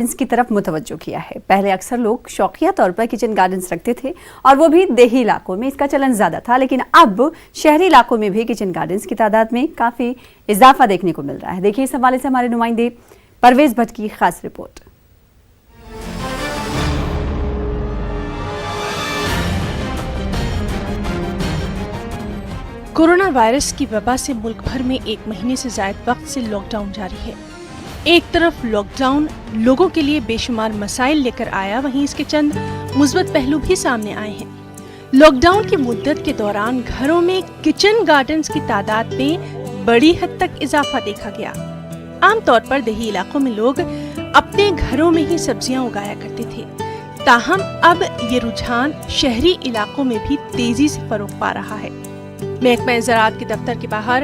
اس کی طرف متوجہ کیا ہے۔ پہلے اکثر لوگ شوقیہ طور پر کچن گارڈنز رکھتے تھے اور وہ بھی دیہی علاقوں میں اس کا چلن زیادہ تھا، لیکن اب شہری علاقوں میں بھی کچن گارڈنز کی تعداد میں کافی اضافہ دیکھنے کو مل رہا ہے۔ دیکھیے اس حوالے سے ہمارے نمائندے پرویز بھٹ کی خاص رپورٹ۔ کورونا وائرس کی وبا سے ملک بھر میں 1 مہینے سے زائد وقت سے لاک ڈاؤن جاری ہے۔ ایک طرف لاک ڈاؤن لوگوں کے لیے بے شمار مسائل لے کر آیا، وہیں اس کے چند مثبت پہلو بھی سامنے آئے ہیں۔ لاک ڈاؤن کی مدت کے دوران گھروں میں کچن گارڈنز کی تعداد میں بڑی حد تک اضافہ دیکھا گیا۔ عام طور پر دیہی علاقوں میں لوگ اپنے گھروں میں ہی سبزیاں اگایا کرتے تھے، تاہم اب یہ رجحان شہری علاقوں میں بھی تیزی سے فروغ پا رہا ہے۔ محکمہ زراعت کے دفتر کے باہر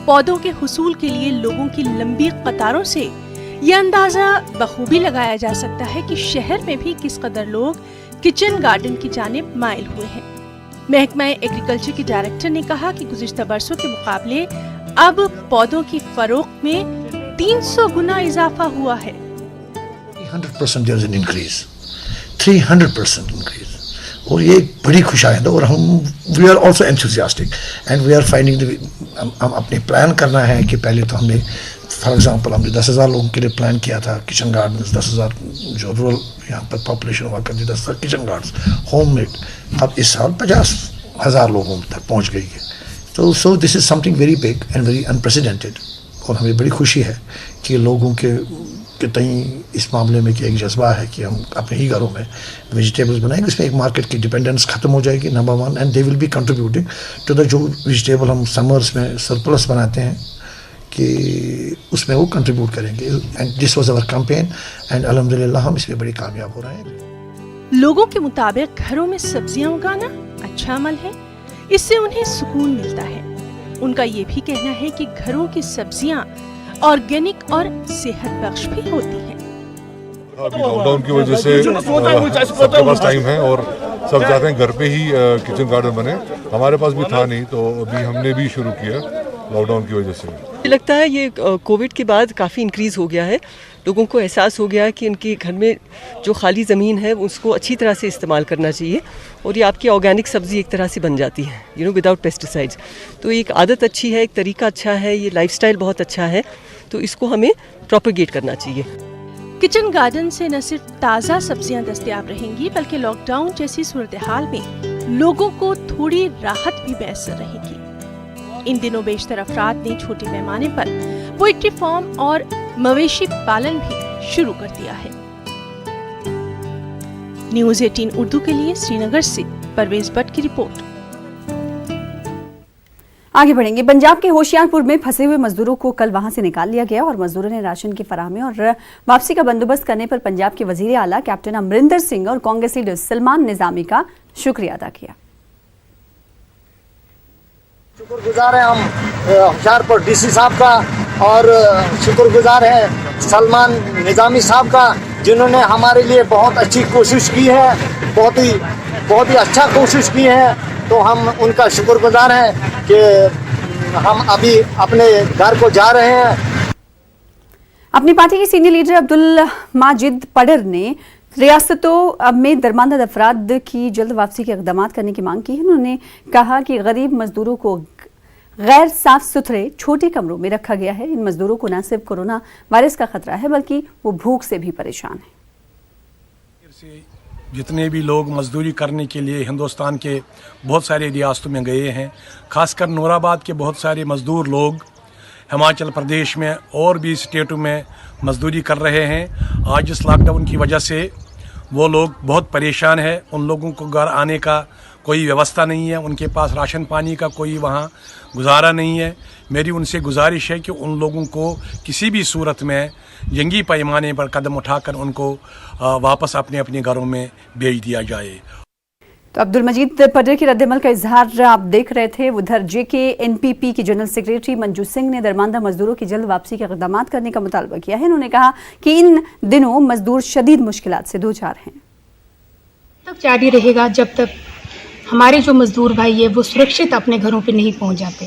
پودوں کے حصول کے لیے لوگوں کی لمبی قطاروں سے یہ اندازہ بخوبی لگایا جا سکتا ہے کہ شہر میں بھی کس قدر لوگ کچن گارڈن کی جانب مائل ہوئے ہیں۔ محکمہ ایگریکلچر کی ڈائریکٹر نے کہا کہ گزشتہ برسوں کے مقابلے اب پودوں کی فروخت میں 300 گنا اضافہ ہوا ہے۔ 300% there is an increase. 300% increase. اور یہ ایک بڑی خوشائند ہے اور ہم we are also enthusiastic and we are finding ہم اپنے پلان کرنا ہے کہ پہلے تو ہم نے فار ایگزامپل ہم نے 10,000 لوگوں کے لیے پلان کیا تھا کچن گارڈنز، 10,000 جو رورل یہاں پر پاپولیشن ہوا کرتی 10,000 کچن گارڈنز ہوم میڈ، اب اس سال 50,000 لوگوں تک پہنچ گئی ہے۔ تو so this is something very big and very unprecedented, اور ہمیں بڑی خوشی ہے کہ لوگوں کے تئیں اس معاملے میں کہ ایک جذبہ ہے کہ ہم اپنے ہی گھروں میں ویجیٹیبلز بنائیں گے۔ اس میں ایک مارکیٹ کی ڈیپینڈنس ختم ہو جائے گی، number 1، and they will be contributing to the جو ویجیٹیبل ہم سمرس میں سرپلس بناتے ہیں کہ اس میں وہ کنٹریبیوٹ کریں گے۔ And this was over campaign and الحمدللہ ہم اس میں بڑی کامیاب ہو رہے ہیں۔ لوگوں کے مطابق گھروں میں سبزیاں اگانا اچھا عمل ہے، اس سے انہیں سکون ملتا ہے۔ ان کا یہ بھی کہنا ہے کہ گھروں کی سبزیاں آرگینک اور صحت بخش بھی ہوتی ہیں۔ ابھی لاک ڈاؤن کی وجہ سے سب کے پاس ٹائم ہے اور سب چاہتے ہیں گھر پہ ہی کچن گارڈن بنے۔ ہمارے پاس بھی تھا نہیں تو ابھی ہم نے بھی شروع کیا لاک ڈاؤن کی وجہ سے۔ مجھے لگتا ہے یہ کووڈ کے بعد کافی انکریز ہو گیا ہے، لوگوں کو احساس ہو گیا ہے کہ ان کے گھر میں جو خالی زمین ہے اس کو اچھی طرح سے استعمال کرنا چاہیے، اور یہ آپ کی آرگینک سبزی ایک طرح سے بن جاتی ہے وداؤٹ پیسٹیسائڈز۔ تو ایک عادت اچھی ہے، ایک طریقہ اچھا ہے، یہ لائف سٹائل بہت اچھا ہے، تو اس کو ہمیں پروپیگیٹ کرنا چاہیے۔ کچن گارڈن سے نہ صرف تازہ سبزیاں دستیاب رہیں گی بلکہ لاک ڈاؤن جیسی صورتحال میں لوگوں کو تھوڑی راحت بھی میسر رہے گی۔ ان دنوں بیشتر افراد نے چھوٹے پیمانے پر پوئٹری فارم اور مویشی پالن بھی شروع کر دیا ہے۔ نیوز 18 اردو کے لیے سری نگر سے پرویز بٹ کی رپورٹ۔ آگے بڑھیں گے۔ پنجاب کے ہوشیار پور میں پھنسے ہوئے مزدوروں کو کل وہاں سے نکال لیا گیا اور مزدوروں نے راشن کی فراہمی اور واپسی کا بندوبست کرنے پر پنجاب کے وزیر اعلیٰ کیپٹن امرندر سنگھ اور کانگریس لیڈر سلمان نظامی کا شکریہ ادا کیا۔ شکر گزار ہیں ہم ہوشیار پور ڈی سی صاحب کا، اور شکر گزار ہیں سلمان نظامی صاحب کا، جنہوں نے ہمارے لیے بہت اچھی کوشش کی ہے، بہت ہی اچھا کوشش کی ہے۔ تو ہم ان کا شکر گزار ہیں کہ ہم ابھی اپنے گھر کو جا رہے ہیں۔ اپنی پارٹی کے سینئر لیڈر عبدالماجد پڈر نے ریاستوں میں درماندہ افراد کی جلد واپسی کے اقدامات کرنے کی مانگ کی ہے۔ انہوں نے کہا کہ غریب مزدوروں کو غیر صاف ستھرے چھوٹے کمروں میں رکھا گیا ہے۔ ان مزدوروں کو نہ صرف کورونا وائرس کا خطرہ ہے بلکہ وہ بھوک سے بھی پریشان ہیں۔ جتنے بھی لوگ مزدوری کرنے کے لیے ہندوستان کے بہت سارے ریاستوں میں گئے ہیں، خاص کر نور آباد کے بہت سارے مزدور لوگ ہماچل پردیش میں اور بھی اسٹیٹوں میں مزدوری کر رہے ہیں۔ آج اس لاک ڈاؤن کی وجہ سے وہ لوگ بہت پریشان ہیں۔ ان لوگوں کو گھر آنے کا کوئی ویوستھا نہیں ہے، ان کے پاس راشن پانی کا کوئی وہاں گزارا نہیں ہے۔ میری ان سے گزارش ہے کہ ان لوگوں کو کسی بھی صورت میں جنگی پیمانے پر قدم اٹھا کر ان کو واپس اپنے اپنے گھروں میں بھیج دیا جائے۔ تو عبدالمجید پڈر کی رد عمل کا اظہار آپ دیکھ رہے تھے۔ ادھر جے کے این پی پی کی جنرل سیکریٹری منجو سنگھ نے درماندہ مزدوروں کی جلد واپسی کے اقدامات کرنے کا مطالبہ کیا ہے۔ انہوں نے کہا کہ ان دنوں مزدور شدید مشکلات سے دوچار ہیں۔ تک جاری رہے گا جب تک ہمارے جو مزدور بھائی ہیں وہ سرکشت اپنے گھروں پہ نہیں پہنچ جاتے۔